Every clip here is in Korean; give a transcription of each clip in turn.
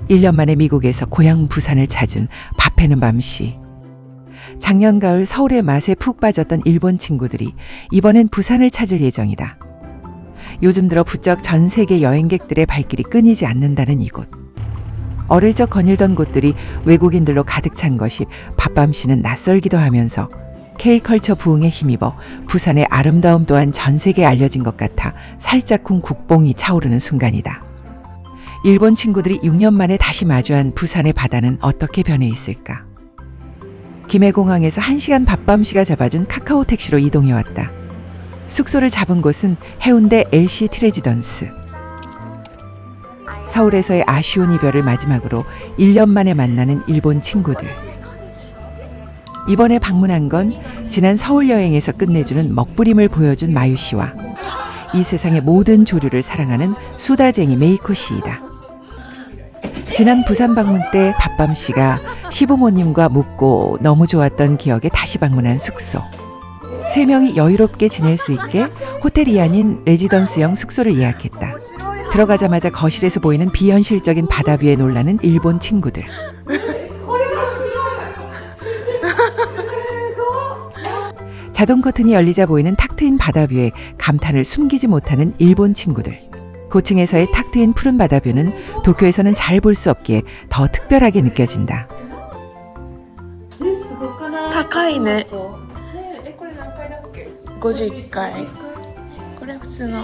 1년 만에 미국에서 고향 부산을 찾은 밥해는 밤씨. 작년 가을 서울의 맛에 푹 빠졌던 일본 친구들이 이번엔 부산을 찾을 예정이다. 요즘 들어 부쩍 전 세계 여행객들의 발길이 끊이지 않는다는 이곳. 어릴 적 거닐던 곳들이 외국인들로 가득 찬 것이 밥밤씨는 낯설기도 하면서 K컬처 부흥에 힘입어 부산의 아름다움 또한 전 세계에 알려진 것 같아 살짝쿵 국뽕이 차오르는 순간이다. 일본 친구들이 6년 만에 다시 마주한 부산의 바다는 어떻게 변해 있을까? 김해공항에서 1시간 밥밤씨가 잡아준 카카오 택시로 이동해왔다. 숙소를 잡은 곳은 해운대 LCT 레지던스. 서울에서의 아쉬운 이별을 마지막으로 1년 만에 만나는 일본 친구들. 이번에 방문한 건 지난 서울 여행에서 끝내주는 먹부림을 보여준 마유 씨와 이 세상의 모든 조류를 사랑하는 수다쟁이 메이코 씨이다. 지난 부산 방문 때 밥밤 씨가 시부모님과 묵고 너무 좋았던 기억에 다시 방문한 숙소. 3명이 여유롭게 지낼 수 있게 호텔이 아닌 레지던스형 숙소를 예약했다. 들어가자마자 거실에서 보이는 비현실적인 바다뷰에 놀라는 일본 친구들. 자동 커튼이 열리자 보이는 탁 트인 바다뷰에 감탄을 숨기지 못하는 일본 친구들. 고층에서의 탁 트인 푸른 바다뷰는 도쿄에서는 잘 볼 수 없기에 더 특별하게 느껴진다. 高いね。51階。これ普通の。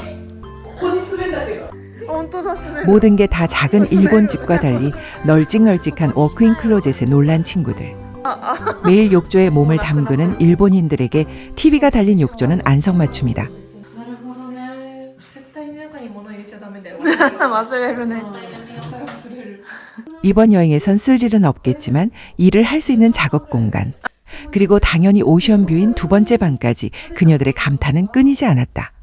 모든 게 다 작은 일본 집과 달리 널찍널찍한 워크인 클로젯에 놀란 친구들. 매일 욕조에 몸을 담그는 일본인들에게 TV가 달린 욕조는 안성맞춤이다. 이번 여행에선 쓸 일은 없겠지만 일을 할 수 있는 작업 공간, 그리고 당연히 오션뷰인 2번째 방까지 그녀들의 감탄은 끊이지 않았다.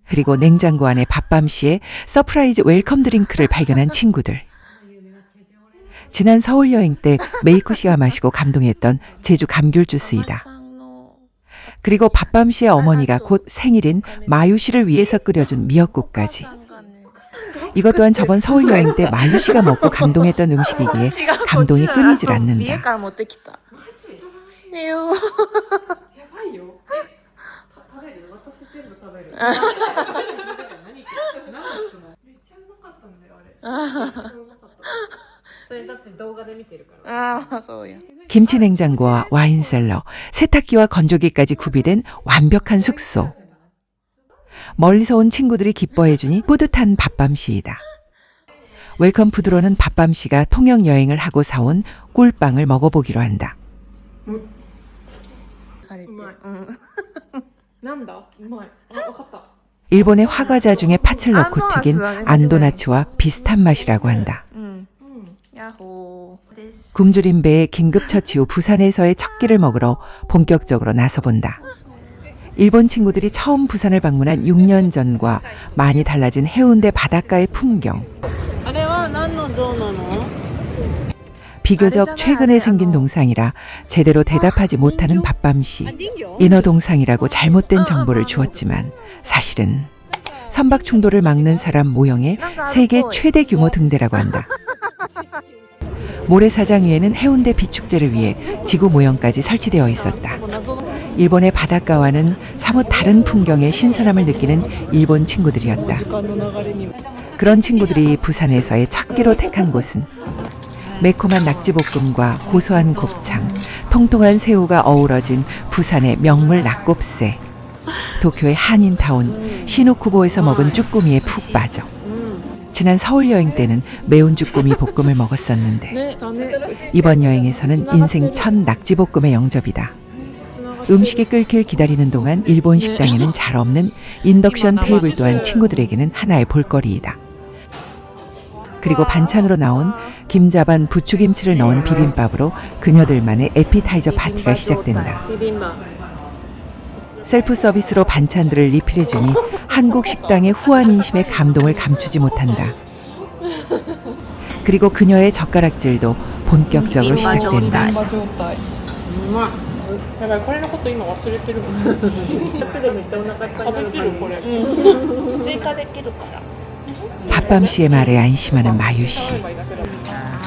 그리고 냉장고 안에 밥밤씨의 서프라이즈 웰컴 드링크를 발견한 친구들. 지난 서울 여행 때 메이코 씨가 마시고 감동했던 제주 감귤 주스이다. 그리고 밥밤씨의 어머니가 곧 생일인 마유 씨를 위해서 끓여준 미역국까지. 이것 또한 저번 서울 여행 때 마유 씨가 먹고 감동했던 음식이기에 감동이 끊이질 않는다. 김치 냉장고와 와인 셀러, 세탁기와 건조기까지 구비된 완벽한 숙소. 멀리서 온 친구들이 기뻐해주니 뿌듯한 밥밤씨이다. 웰컴 푸드로는 밥밤씨가 통영 여행을 하고 사온 꿀빵을 먹어보기로 한다. 일본의 화과자 중에 팥을 넣고 튀긴 안도나츠와 비슷한 맛이라고 한다. 굶주린 배에 긴급처치 후 부산에서의 첫 끼를 먹으러 본격적으로 나서본다. 일본 친구들이 처음 부산을 방문한 6년 전과 많이 달라진 해운대 바닷가의 풍경. 비교적 최근에 생긴 동상이라 제대로 대답하지 못하는 밥밤씨. 인어동상이라고 잘못된 정보를 주었지만 사실은 선박 충돌을 막는 사람 모형의 세계 최대 규모 등대라고 한다. 모래사장 위에는 해운대 비축제를 위해 지구 모형까지 설치되어 있었다. 일본의 바닷가와는 사뭇 다른 풍경의 신선함을 느끼는 일본 친구들이었다. 그런 친구들이 부산에서의 첫 끼로 택한 곳은 매콤한 낙지볶음과 고소한 곱창, 통통한 새우가 어우러진 부산의 명물 낙곱새. 도쿄의 한인타운 시노쿠보에서 먹은 쭈꾸미에 푹 빠져. 지난 서울 여행 때는 매운 쭈꾸미 볶음을 먹었었는데 이번 여행에서는 인생 첫 낙지볶음의 영접이다. 음식이 끓길 기다리는 동안 일본 식당에는 잘 없는 인덕션 테이블 또한 친구들에게는 하나의 볼거리이다. 그리고 반찬으로 나온 김자반 부추김치를 넣은 비빔밥으로 그녀들만의 에피타이저 파티가 시작된다. 셀프 서비스로 반찬들을 리필해주니 한국 식당의 후한 인심의 감동을 감추지 못한다. 그리고 그녀의 젓가락질도 본격적으로 시작된다. 밥밤씨의 말에 안심하는 마유씨.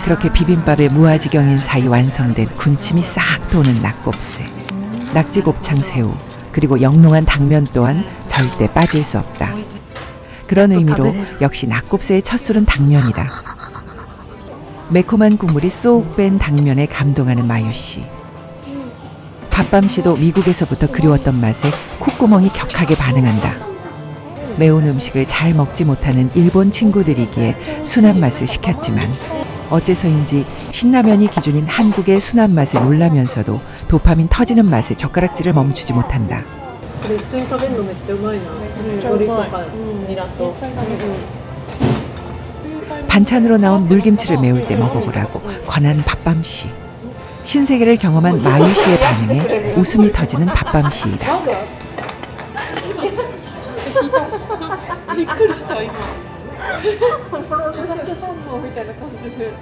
그렇게 비빔밥의 무아지경인 사이 완성된 군침이 싹 도는 낙곱새, 낙지 곱창 새우, 그리고 영롱한 당면 또한 절대 빠질 수 없다. 그런 의미로 역시 낙곱새의 첫 술은 당면이다. 매콤한 국물이 쏙 뺀 당면에 감동하는 마유 씨. 밥밤 씨도 미국에서부터 그리웠던 맛에 콧구멍이 격하게 반응한다. 매운 음식을 잘 먹지 못하는 일본 친구들이기에 순한 맛을 시켰지만 어째서인지 신라면이 기준인 한국의 순한 맛에 놀라면서도 도파민 터지는 맛에 젓가락질을 멈추지 못한다. これ一緒に食べるのめっちゃうまいな。海苔とかニラと。 반찬으로 나온 물김치를 매울 때 먹어보라고 권한 밥밤 씨. 신세계를 경험한 마유 씨의 반응에 웃음이 터지는 밥밤 씨이다. びっくりした今。お酒反応みたいな感じで。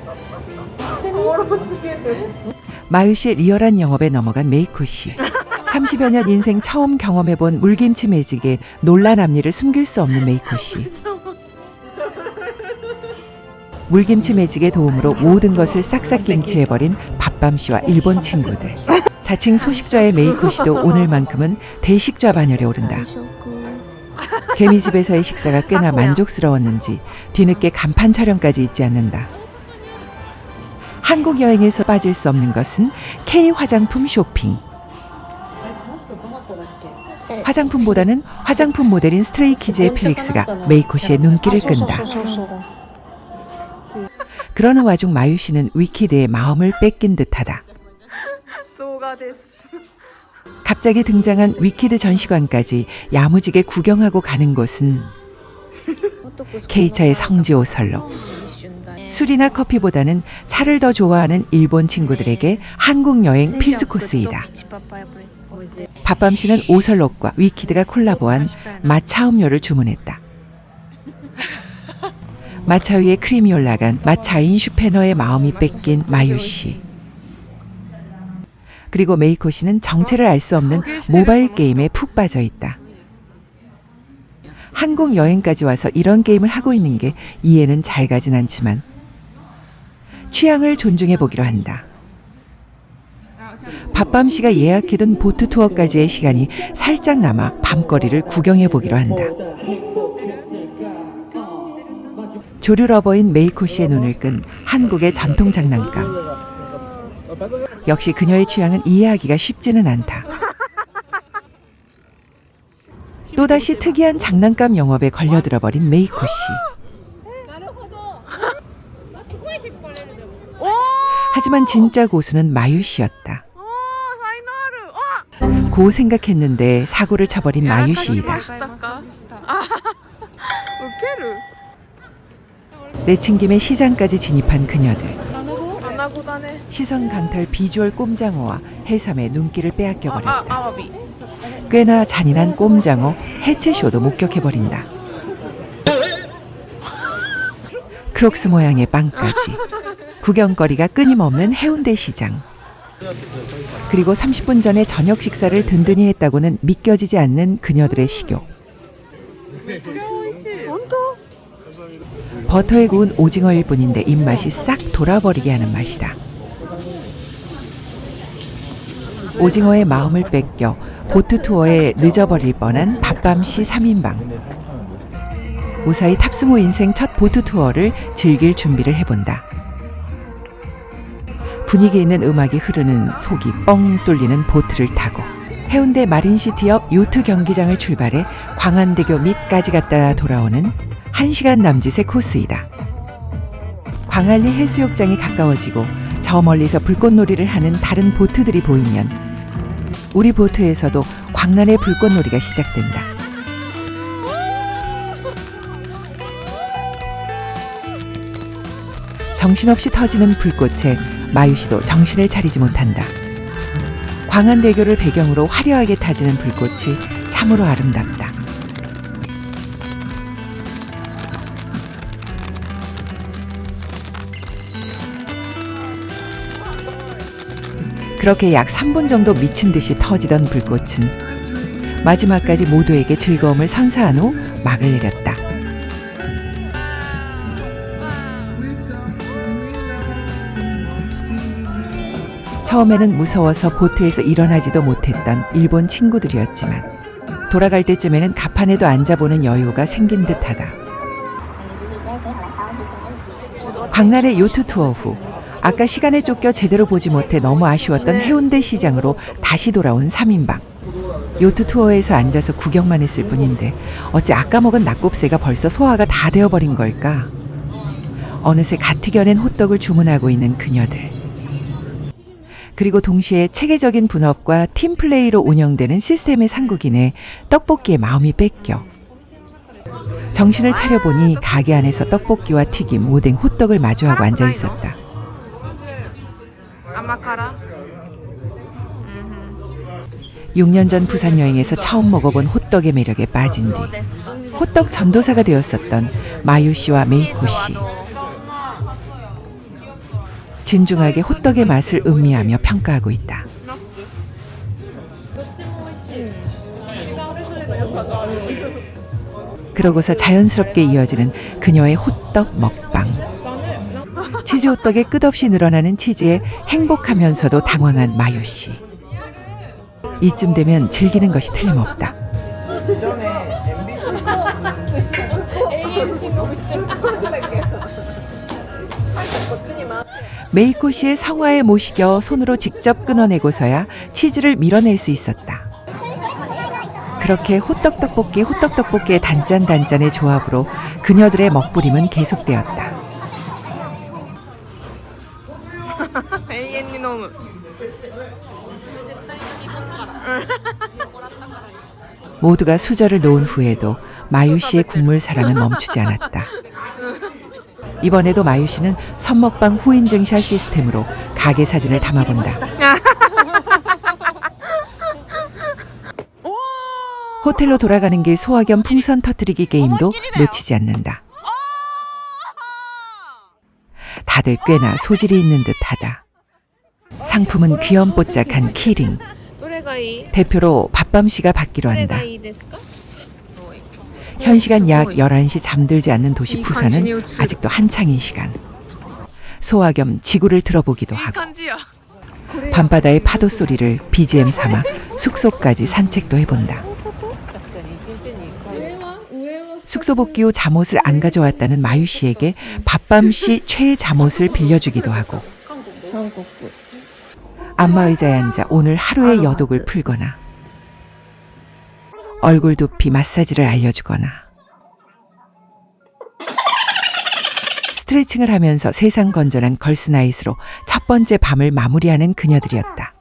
おもろすぎる。 마유 씨의 리얼한 영업에 넘어간 메이코 씨. 30여 년 인생 처음 경험해본 물김치 매직에 놀란 앞니를 숨길 수 없는 메이코 씨. 물김치 매직의 도움으로 모든 것을 싹싹 김치해버린 밥밤 씨와 일본 친구들. 자칭 소식좌의 메이코 씨도 오늘만큼은 대식좌 반열에 오른다. 개미집에서의 식사가 꽤나 만족스러웠는지 뒤늦게 간판 촬영까지 잊지 않는다. 한국 여행에서 빠질 수 없는 것은 K 화장품 쇼핑. 화장품보다는 화장품 모델인 스트레이키즈의 필릭스가 메이코 씨의 눈길을 끈다. 그러는 와중 마유 씨는 위키드의 마음을 뺏긴 듯하다. 갑자기 등장한 위키드 전시관까지 야무지게 구경하고 가는 곳은 K차의 성지 오설록. 술이나 커피보다는 차를 더 좋아하는 일본 친구들에게 한국 여행 필수 코스이다. 밥밤 씨는 오설록과 위키드가 콜라보한 마차 음료를 주문했다. 마차 위에 크림이 올라간 마차인 슈페너의 마음이 뺏긴 마유 씨. 그리고 메이코 씨는 정체를 알 수 없는 모바일 게임에 푹 빠져 있다. 한국 여행까지 와서 이런 게임을 하고 있는 게 이해는 잘 가진 않지만 취향을 존중해 보기로 한다. 밥밤 씨가 예약해둔 보트 투어까지의 시간이 살짝 남아 밤거리를 구경해 보기로 한다. 조류 러버인 메이코 씨의 눈을 끈 한국의 전통 장난감. 역시 그녀의 취향은 이해하기가 쉽지는 않다. 또다시 특이한 장난감 영업에 걸려들어 버린 메이코 씨. 하지만 진짜 고수는 마유 씨였다. 고 생각했는데 사고를 쳐버린 마유 씨이다. 내친김에 시장까지 진입한 그녀들. 시선 강탈 비주얼 꼼장어와 해삼의 눈길을 빼앗겨버렸다. 꽤나 잔인한 꼼장어 해체쇼도 목격해버린다. 크록스 모양의 빵까지. 구경거리가 끊임없는 해운대 시장. 그리고 30분 전에 저녁 식사를 든든히 했다고는 믿겨지지 않는 그녀들의 식욕. 버터에 구운 오징어일 뿐인데 입맛이 싹 돌아버리게 하는 맛이다. 오징어의 마음을 뺏겨 보트 투어에 늦어버릴 뻔한 밥밤 씨 3인방. 무사히 탑승 후 인생 첫 보트 투어를 즐길 준비를 해본다. 분위기 있는 음악이 흐르는 속이 뻥 뚫리는 보트를 타고 해운대 마린시티 옆 요트 경기장을 출발해 광안대교 밑까지 갔다 돌아오는 1시간 남짓의 코스이다. 광안리 해수욕장이 가까워지고 저 멀리서 불꽃놀이를 하는 다른 보트들이 보이면 우리 보트에서도 광란의 불꽃놀이가 시작된다. 정신없이 터지는 불꽃에 마유 씨도 정신을 차리지 못한다. 광안대교를 배경으로 화려하게 타지는 불꽃이 참으로 아름답다. 그렇게 약 3분 정도 미친 듯이 터지던 불꽃은 마지막까지 모두에게 즐거움을 선사한 후 막을 내렸다. 처음에는 무서워서 보트에서 일어나지도 못했던 일본 친구들이었지만 돌아갈 때쯤에는 가판에도 앉아보는 여유가 생긴 듯하다. 광날의 요트 투어 후 아까 시간에 쫓겨 제대로 보지 못해 너무 아쉬웠던 해운대 시장으로 다시 돌아온 3인방. 요트 투어에서 앉아서 구경만 했을 뿐인데 어찌 아까 먹은 낙곱새가 벌써 소화가 다 되어버린 걸까? 어느새 갓 튀겨낸 호떡을 주문하고 있는 그녀들. 그리고 동시에 체계적인 분업과 팀플레이로 운영되는 시스템의 상국인에 떡볶이에 마음이 뺏겨. 정신을 차려보니 가게 안에서 떡볶이와 튀김, 오뎅, 호떡을 마주하고 앉아 있었다. 甘辛 6년 전 부산 여행에서 처음 먹어본 호떡의 매력에 빠진 뒤 호떡 전도사가 되었었던 마유 씨와 메이코 씨. 진중하게 호떡의 맛을 음미하며 평가하고 있다. 그러고서 자연스럽게 이어지는 그녀의 호떡 먹방. 치즈 호떡에 끝없이 늘어나는 치즈에 행복하면서도 당황한 마유 씨. 이쯤 되면 즐기는 것이 틀림없다. 메이코 씨의 성화에 모시겨 손으로 직접 끊어내고서야 치즈를 밀어낼 수 있었다. 그렇게 호떡 떡볶이의 단짠단짠의 조합으로 그녀들의 먹부림은 계속되었다. 永遠に飲む 모두가 수저를 놓은 후에도 마유 씨의 국물 사랑은 멈추지 않았다. 이번에도 마유 씨는 선먹방 후인증샷 시스템으로 가게 사진을 담아본다. 호텔로 돌아가는 길 소화겸 풍선 터뜨리기 게임도 놓치지 않는다. 다들 꽤나 소질이 있는 듯하다. 상품은 귀염뽀짝한 키링. どれがいい 대표로 밥밤씨가 받기로 どれが 한다. いいですか 현 시간 약 11시 잠들지 않는 도시 부산은 아직도 한창인 시간. 소화겸 지구를 들어보기도 いい 하고 感じや 밤바다의 파도 소리를 BGM 삼아 숙소까지 산책도 해본다. 숙소 복귀 후 잠옷을 안 가져왔다는 마유 씨에게 밥밤씨 최애 잠옷을 빌려주기도 하고 안마의자에 앉아 오늘 하루의 여독을 풀거나 얼굴 두피 마사지를 알려주거나 스트레칭을 하면서 세상 건전한 걸스나잇으로 첫 번째 밤을 마무리하는 그녀들이었다.